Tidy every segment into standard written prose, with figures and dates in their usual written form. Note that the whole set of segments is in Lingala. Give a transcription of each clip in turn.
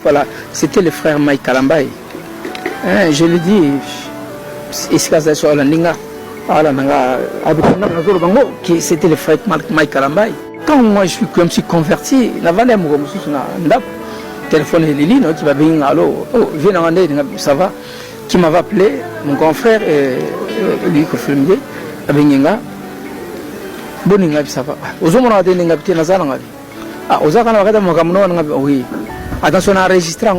voilà, c'était le frère Mike Kalambay. Hein, je le dis, c'était le frère Mike Kalambay. Quand moi je suis converti, téléphone Lili, qui va venir, allô, oh, viens en aide, ça va, qui m'avait appelé, mon grand frère, lui qui filmait, Abenga, Boninga, ça va. Aux hommes, on a des négatives, ah, aux armes, oui. Attention à enregistrer,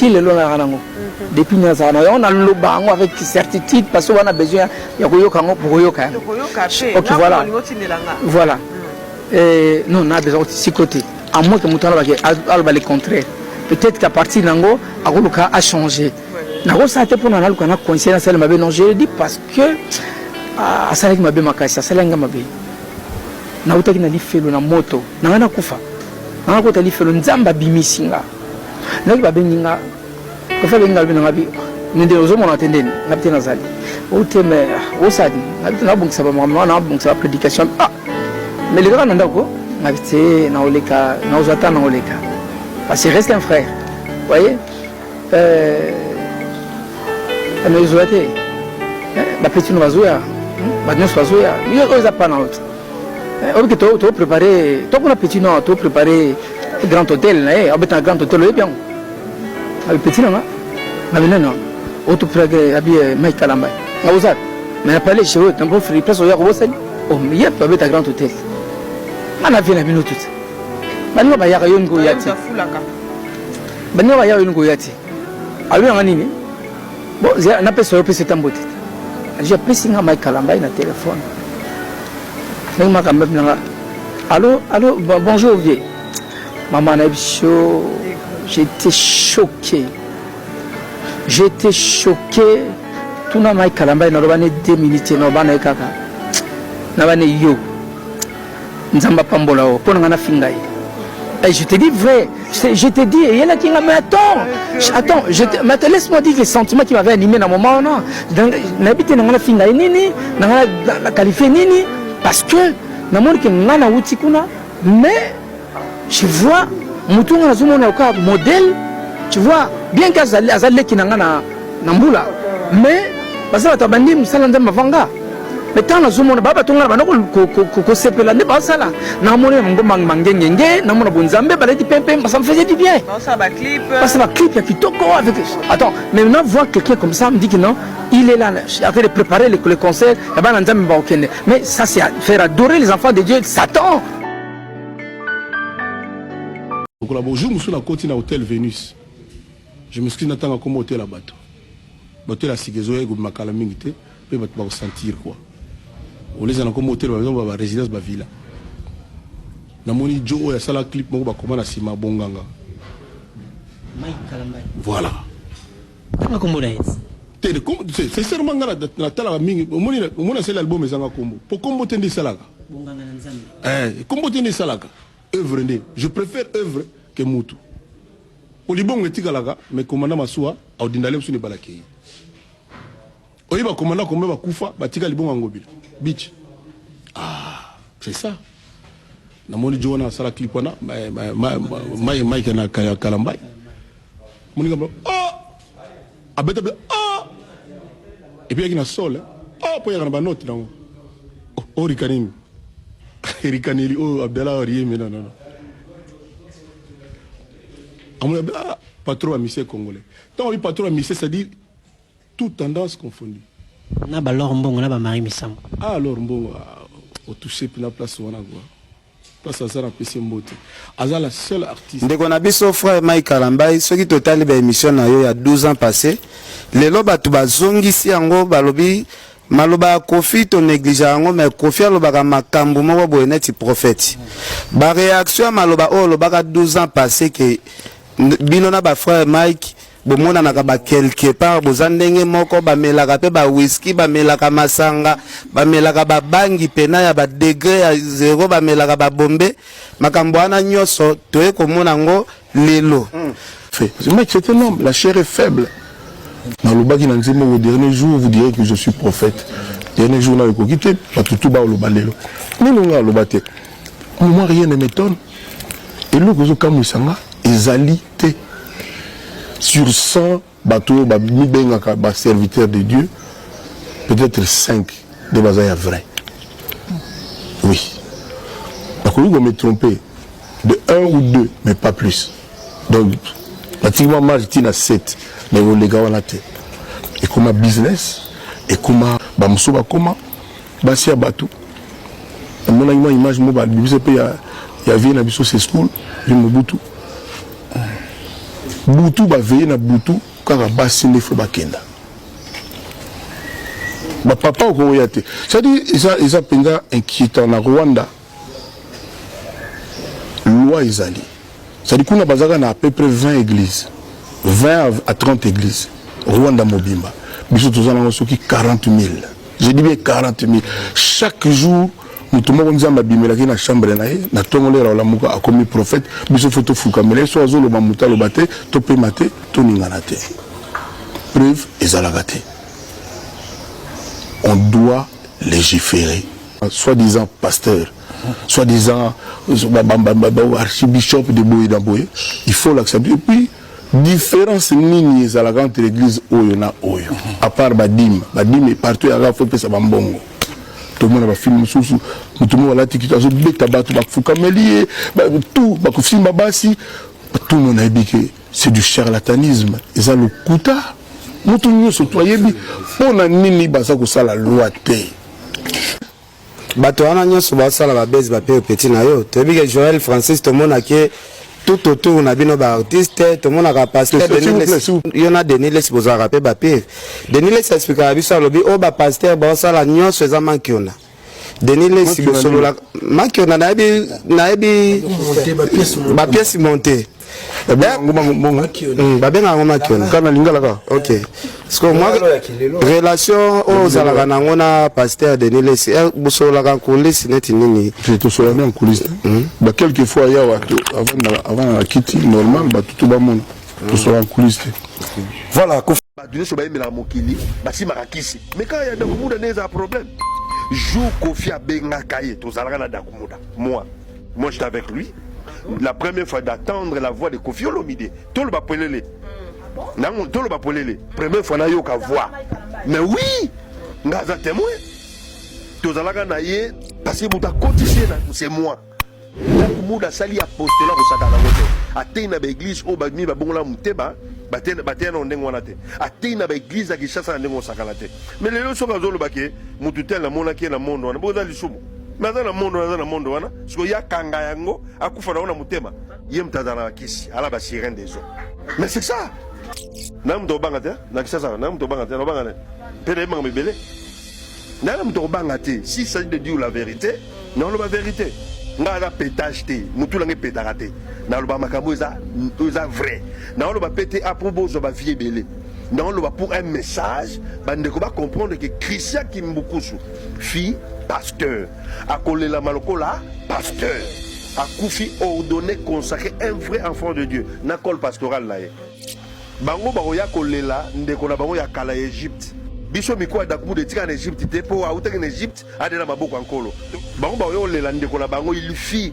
il est là, depuis nous on a le banc avec certitude, parce qu'on a besoin, il y a pour Yoka. Ok, voilà. Voilà. Non, on a besoin de ce côté. À moins que Moutala va le contraire. Peut-être qu'à partir d'Ango, Agoluka a changé. Nago ça a été pour nous qu'on a conscience de ma non, je le dis parce que à Salek Mabe Makasa, Salenga Mabe. Nauta qui n'a dit fait la moto, n'a kufa. N'a pas dit fait le Nzamba Bimisinga. N'a pas beninga. Quand fait benga bina ngabi, nous devons nous attendre. N'a pas nazali. Au thème, au sadi. N'a bon ça va maman, n'a bon ça prédication. Ah, mais les gars n'ont pas quoi. N'habité na oleka, na ozata na oleka. Parce qu'il reste un frère. Vous voyez, nous zoaté. La petite nous va jouer, maintenant va jouer. Il y a pas d'autre. On peut tout préparer. Tout pour la petite non, tout préparer grand hôtel. On peut un grand hôtel est bien. Avec petit non, maintenant non. On peut préparer habiller Mike Kalambay. Na ozat. Mais pas les cheveux, tant pour faire place au yard aussi. Oh, mais il y a pas un grand hôtel. On a vu la minute toute. Maintenant, il y a une goyati. Maintenant, il y a une goyati. Alors, on a dit, bon, on a pas sur le PC tamboté. J'ai appelé Singa Mike Kalambay na téléphone. Allô, allô, bonjour, vieux. Maman, j'étais choqué. J'étais choqué. Tout le monde Mike Kalambay n'a pas 2 minutes, n'a pas kaka. N'a pas yo. Nzamba Pambolao, pour nous fingaï. Et je te dis vrai, je te dis, il y en a qui m'ont dit, attends, laisse-moi dire les sentiments qui m'avaient animé dans le moment. N'habite dans la fingaï, nini, dans la qualifiée, nini, parce que, dans le monde qui n'a pas outikuna, mais je vois, Moutou n'a pas un modèle, tu vois, bien qu'il y a des qui n'ont pas Namboula, mais, parce que tu as bandé, Moussala Mavanga. Mais tant que nous avons fait un ça me faisait du bien. Attends, mais maintenant voir quelqu'un comme ça me dit que non, il est là, en train de préparer le concert. Mais ça, c'est faire adorer les enfants de Dieu, Satan. Bonjour, je suis à côté de l'hôtel Vénus. Je me suis dit que comme hôtel à bateau. Hôtel à Sigezoé, je me suis dit que je sentir quoi. On les a comme hôtel, par exemple, la résidence de la villa. Namoni Joe, il y a ça la clip, moi, comment c'est ma bonganga. Mike Kalambay. Voilà. C'est seulement la tala mingi. Mon seul album est un combo. Pour combo tenir salaga. Bonganga Nzambe. Combo tenir salaga. Œuvre né. Je préfère œuvre que Moutou. Pour les bons etikalaga, mais commandant Massoua, au dindalem sous les balakei. Oyiba commandant comme va Koufa, batika les bons angobile. Beach. Ah, c'est ça. Namoni Joana sala clipona, Mike na Kalambay. Moni gamba, oh! Abeta oh! Et puis il y a une sol, oh, pour y avoir une note là. Oh, Rikanini. Rikanili, oh, Abdallah Orié, mais non. Ah, pas trop à Missé congolais. Tant on dit pas trop à Missé, c'est-à-dire toute tendance confondue. Na ba lor mbongo na ba mari misam. Ah alors mbongo au toucher puis la place wana quoi. Place à ça na PC mbote. Aza la seule artiste. Ndeko na biso frère Mike Kalambay, ce qui total ba émission na yo il y a 12 ans passé. Lelo batu bazongisi yango balobi maloba Kofi to négligé yango mais Kofi aloba makambo moko boye neti prophète. Ba réaction maloba o loba 12 ans passé que bino na ba frère Mike bomona na ba quelque part bozandenge moko ba melaka pe ba whisky ba melaka masanga ba melaka ba bangi pena ya ba degré ya 0 ba melaka ba bombe makambo ana nyoso toye komona ngo lelo ce mec c'est un homme, la chair est faible. Malobaki na nzembo au dernier jour vous direz que je suis prophète. Dernier jour na kokité pas tout ba lo balelo. Nilonga lo baté. Moi rien ne m'étonne. Et le gozo kamusanga ezali te. Sur 100 bateaux, serviteurs de Dieu, peut-être 5 de bazaya vrai. Oui. Donc, vous me trompez de 1 ou 2, mais pas plus. Donc, pratiquement, moi, je 7, mais vous les gars, on a été. Et comme business, et comme bamsoba, comment, basia bateau. Mon image, il y avait une abysso, c'est school, il y a Mobutu. Boutou va veiller na Boutou quand on va signer faut bakenda. Ma papa au Koyate. C'est-à-dire ils ont inquiétant na Rwanda. Loi Isali. C'est-à-dire qu'on a bazaka na à peu près 20 églises. 20 à 30 églises. Rwanda Mobimba. Bisous tous en qui 40 000. J'ai dit bien 40 000. Chaque jour nous tombons comme ça dans la chambre na tongole la muka a commis prophète biso photo fuka mais so azolo ba muta lo bate to pe mate to ningana te preuve ezalagate on doit légiférer soi-disant pasteur soi-disant archibishop de Boye d'Amboye il faut l'accepter et puis différence nini ezalaga entre l'église oyo na oyo à part badim est partout à la fois pesa bambongo tout le monde va filmer sous tout le monde va la tikita zo beta bato ba fuka melier tout ba ko filma basi tout le monde a dit que c'est du charlatanisme et ça le kuta mutu nyoso toyebi pona nini baza ko sala loi te bato wana nyoso ba sala ba base ba pe petit na yo toyebi que Joël Francis tout le monde a que tout autour on a bien nos artistes tout le monde a pasteur il y en a Denis les supposé rapper ba pire Denis les explique à biso lobi o ba pasteur ba sala nyoso eza mankiona Denis les solo la mankiona na ebi ba pièce montée babenga ngoma kiona kana lingala ka OK parce que moi relation aux alagana pasteur Denis les bosola ka coulisse net nini je te sois bien en coulisse ba quelques fois ya avant la kiti normal ba tout ba mon to sois en coulisse voilà badune so ba emela mokili basi makakisi mais quand il y a dakumuda neza problème jour Kofi abenga kaye to zalaka na dakumuda moi j'étais avec lui. La première fois d'attendre la voix de Kofi Olomide, tout le bapolele. Tout le bapolele. Première fois na yo ka voix. Mais oui, ngaza témoin. Tozalaka na ye parce que muta cotisé c'est moi. La kumuda sali a posté là au saka na moto. Atei na église o ba mi ba bongola muteba, batena ndengo wana te. Atei na église a kishasa na ndengo saka la te. Mais lelo soka zolo bake mututel na mona ki na mondo wana boza lisumu. Mais dans le monde, wana, parce qu'il y a kanga yango, akufa na ona mutema, yem tadana kisi, ala ba sirène des eaux. Mais c'est ça. Nam to bangate, na kisasa, nam to bangate, no bangane. Pede mang mebele. Nam to bangate, si ça de dire la vérité, non la vérité. Nga la pétage te, mutu lange pétarate. Na lo ba makambo eza vrai. Na lo ba pété aprobo zo ba vie belé. Non, le pour un message, bande ko ba comprendre que Christian Kimbukusu, fille pasteur, a collé la malokola, pasteur, a Koufi ordonné consacrer un vrai enfant de Dieu, na col pastoral là. Bango baroya collé là, ndeko na bango ya kala Égypte. Biso miko adakumu de tika en Égypte te po auta en Égypte adela maboko ankolo. Bango baroya lela ndeko na bango il fit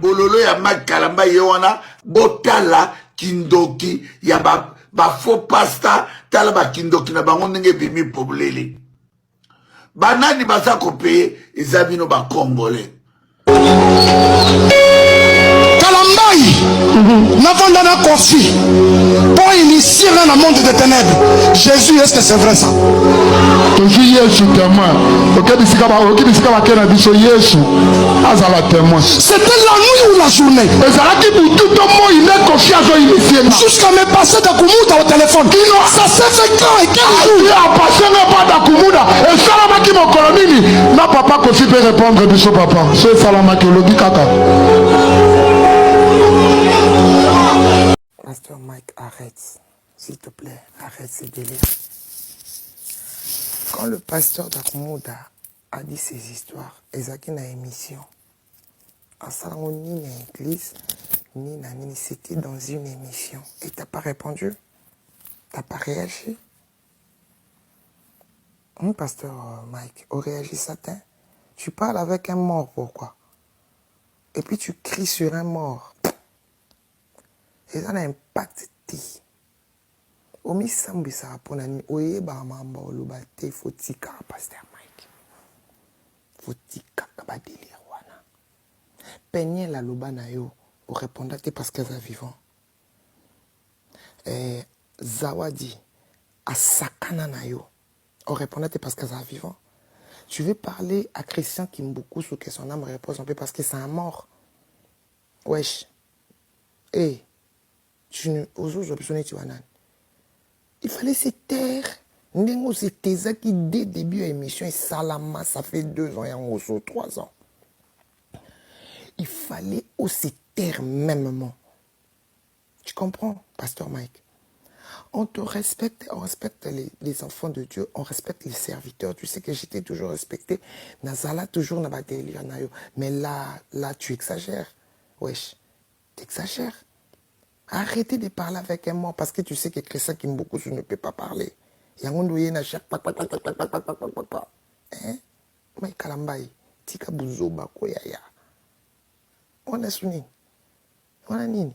bololo ya makalamba yewana botala kindoki ya ba faux pasta tala ba kindoki na bango ndenge bimi problele banani baza ko payer ezabino ba congolais Kalambai n'avons na Kofi pour initier dans le monde des ténèbres. Jésus, est-ce que c'est vrai ça? C'était la nuit ou la journée? Jusqu'à me passer d'Akumuda au téléphone. Ça s'est fait quand et quel jour? Non, papa, Kofi peut répondre de son papa. C'est Salamaki, le dit kaka. Pasteur Mike, arrête. S'il te plaît, arrête ces délires. Quand le pasteur d'Akumuda a dit ces histoires, Ezaki na émission, en salant ni na église, ni na nini, c'était dans une émission. Et t'as pas répondu? T'as pas réagi? Pasteur Mike, au réagi Satan, tu parles avec un mort, pourquoi? Et puis tu cries sur un mort. eza na impact te omisambwisaka mpona nini oyebaka mamba oloba te fotikaka Pasteur Mike fotikaka badelire wana penye la loba na yo orépondra te parce qu'eza vivant Zawadi asakana na yo orépondra te parce qu'eza vivant. Tu veux parler à Christian Kimbuku sur que son âme repose un peu parce que c'est un mort. Wesh. Eh. Il fallait se taire. Nengo c'était ça qui dès début de l'émission et Salama ça fait 2 ans et en 3 ans. Il fallait aussi taire mêmement. Tu comprends, Pasteur Mike? On te respecte, on respecte les enfants de Dieu, on respecte les serviteurs. Tu sais que j'étais toujours respecté. Nazala toujours n'a pas délire. Mais là, tu exagères. Wesh, t'exagères. Arrêtez de parler avec un mort parce que tu sais que Christian Kimbuku ne peut pas parler. Yangondoye na cher hein? Mais Kalambai, tika buzoba koyaya. On a souni. On a nini.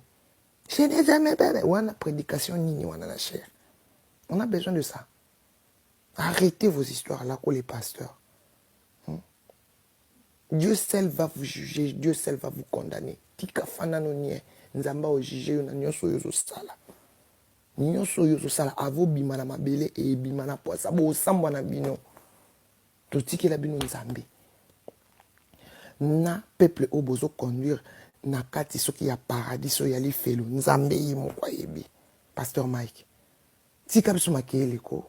Je n'ai jamais bébé. On a prédication nini, on a la chair. On a besoin de ça. Arrêtez vos histoires là, les pasteurs. Dieu seul va vous juger, Dieu seul va vous condamner. Tika fananonie, nzamba o juger yo na nyonso yozo sala. Nyonso yozo sala avo bimana mabele e bimana poisa bo sambwa na bino. To tikela bino nzambe. Na peuple obozo conduire na kati soki ya paradis so yali felo nzambe yimo kwa yebi. Pasteur Mike. Tika biso makele ko.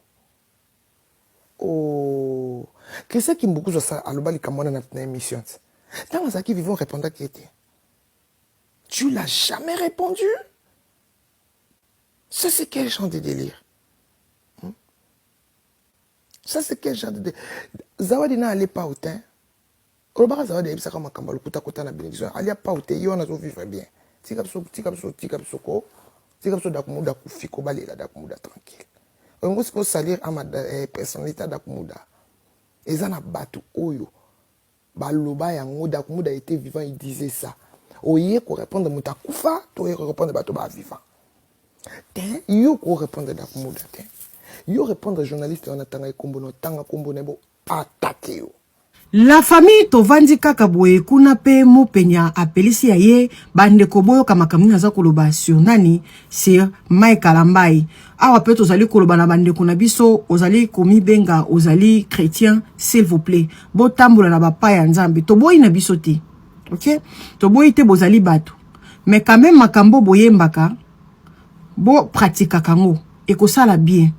Oh, qu'est-ce qui beaucoup de ça à l'obali comme dans notre émission. Dans ça qui vivons répondre qui était. Tu l'as jamais répondu. Ça c'est quel genre de délire? Ça c'est quel genre de délire? Zawadi na allait pas au teint. Olobaka Zawadi ebisa kama kamba lokuta kota na bénédiction. Allait pas au teint, yo na zo vivre bien. Tika biso ko. Tika biso dakumuda kufiko balela dakumuda tranquille. On va salir à ma personnalité d'Akumuda. Et ça n'a pas tout oyo. Baloba yango d'Akumuda était vivant, il disait ça. Oye ko répondre muta kufa, to répondre bato ba vivant. Ten yo ko répondre d'Akumuda ten. Yo répondre journaliste on atanga ikombono tanga kombo nebo attaquer yo. La famille tovandi kaka boye kuna pe mopenya apelisi ya ye bande koboyo kama kamina za koloba sur nani sur Mike Kalambai. Awa pe tozali koloba na bande kuna biso ozali komi benga ozali chrétien s'il vous plaît. Bo tambola na bapa ya nzambe to boyi na biso te. OK? To boyi te bozali bato. Mais quand même makambo boye mbaka bo pratika kango e ko sala bien.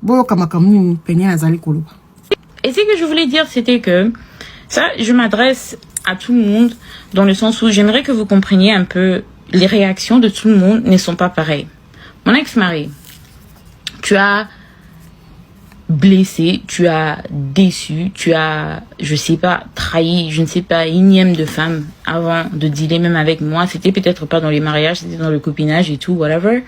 Boyo kama kamini penya nazali koloba. Et ce que je voulais dire, c'était que ça, je m'adresse à tout le monde dans le sens où j'aimerais que vous compreniez un peu les réactions de tout le monde ne sont pas pareilles. Mon ex-mari, tu as blessé, tu as déçu, tu as, je sais pas, trahi, je ne sais pas, énième de femmes avant de dealer même avec moi. C'était peut-être pas dans les mariages, c'était dans le copinage et tout, whatever.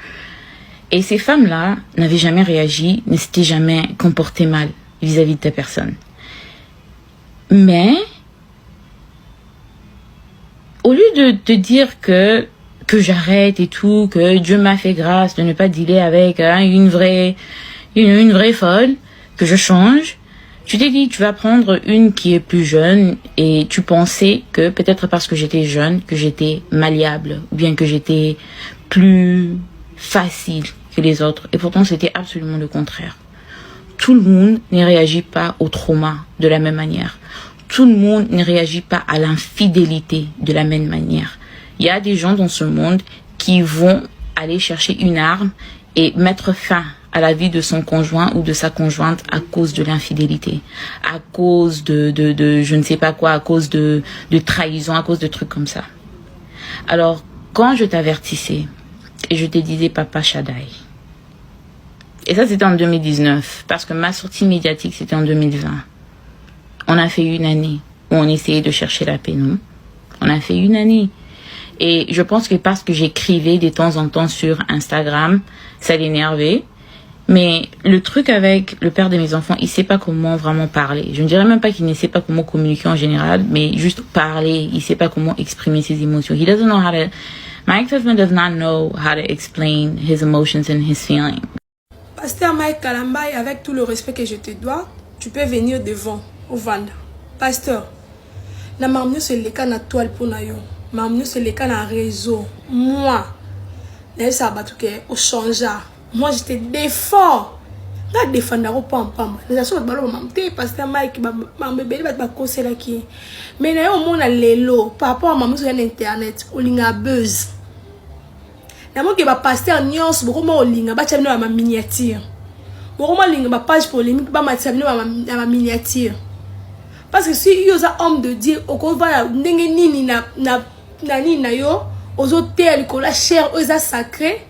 Et ces femmes-là n'avaient jamais réagi, ne s'étaient jamais comportées mal vis-à-vis de ta personne. Mais, au lieu de te dire que j'arrête et tout, que Dieu m'a fait grâce de ne pas dealer avec une vraie folle, que je change, tu t'es dit tu vas prendre une qui est plus jeune et tu pensais que peut-être parce que j'étais jeune, que j'étais malléable ou bien que j'étais plus facile que les autres. Et pourtant c'était absolument le contraire. Tout le monde ne réagit pas au trauma de la même manière. Tout le monde ne réagit pas à l'infidélité de la même manière. Il y a des gens dans ce monde qui vont aller chercher une arme et mettre fin à la vie de son conjoint ou de sa conjointe à cause de l'infidélité, à cause de je ne sais pas quoi, à cause de trahison, à cause de trucs comme ça. Alors, quand je t'avertissais et je te disais Papa Shaddai, et ça, c'était en 2019, parce que ma sortie médiatique, c'était en 2020. On a fait 1 année où on essayait de chercher la paix, non? On a fait 1 année. Et je pense que parce que j'écrivais de temps en temps sur Instagram, ça l'énervait. Mais le truc avec le père de mes enfants, il sait pas comment vraiment parler. Je ne dirais même pas qu'il ne sait pas comment communiquer en général, mais juste parler. Il sait pas comment exprimer ses émotions. He doesn't know how to My ex-husband does not know how to explain his emotions and his feelings. Pasteur Mike Kalambaye, avec tout le respect que je te dois, tu peux venir devant au Vanda. Pasteur, na mamnu c'est le cas na toile pour na yo. Mamnu c'est le cas na réseau. Moi, na ça batuke au changer. Moi je te défends. Na défendre au pam pam. Les asso balo mamte pasteur Mike ba mbebeli ba kosela ki. Mais na yo mona lelo par rapport à mamnu sur internet, o linga buzz. Na mo ke ba pasteur nyos boko mo linga ba tchamino ba miniature. Boko mo linga ba page polémique ba matchamino ba miniature. Parce que si yo za homme de Dieu oko va ndenge nini na nini na yo ozo tel ko la chair oza sacré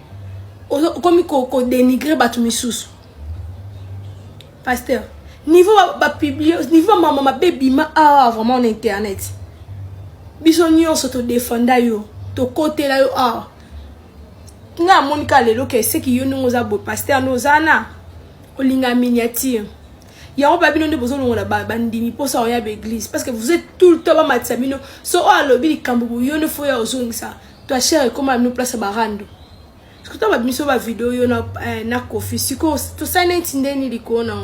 ozo comme ko dénigrer batu misusu. Pasteur, niveau ba publier niveau mama baby ma vraiment en internet. Biso nyos to défenda yo to côté la yo nga monika lelo ke ce qui yo ngoza bo pasteur nozana olinga miniature ya on babino nde bozo longola bandimi posa oya be église parce que vous êtes tout le temps ba matsamino so o alobi likambo yo ne faut ya ozongisa toi cher comme amino place barando parce que toi ba miso ba vidéo yo na Kofi siko to sana ntindeni likona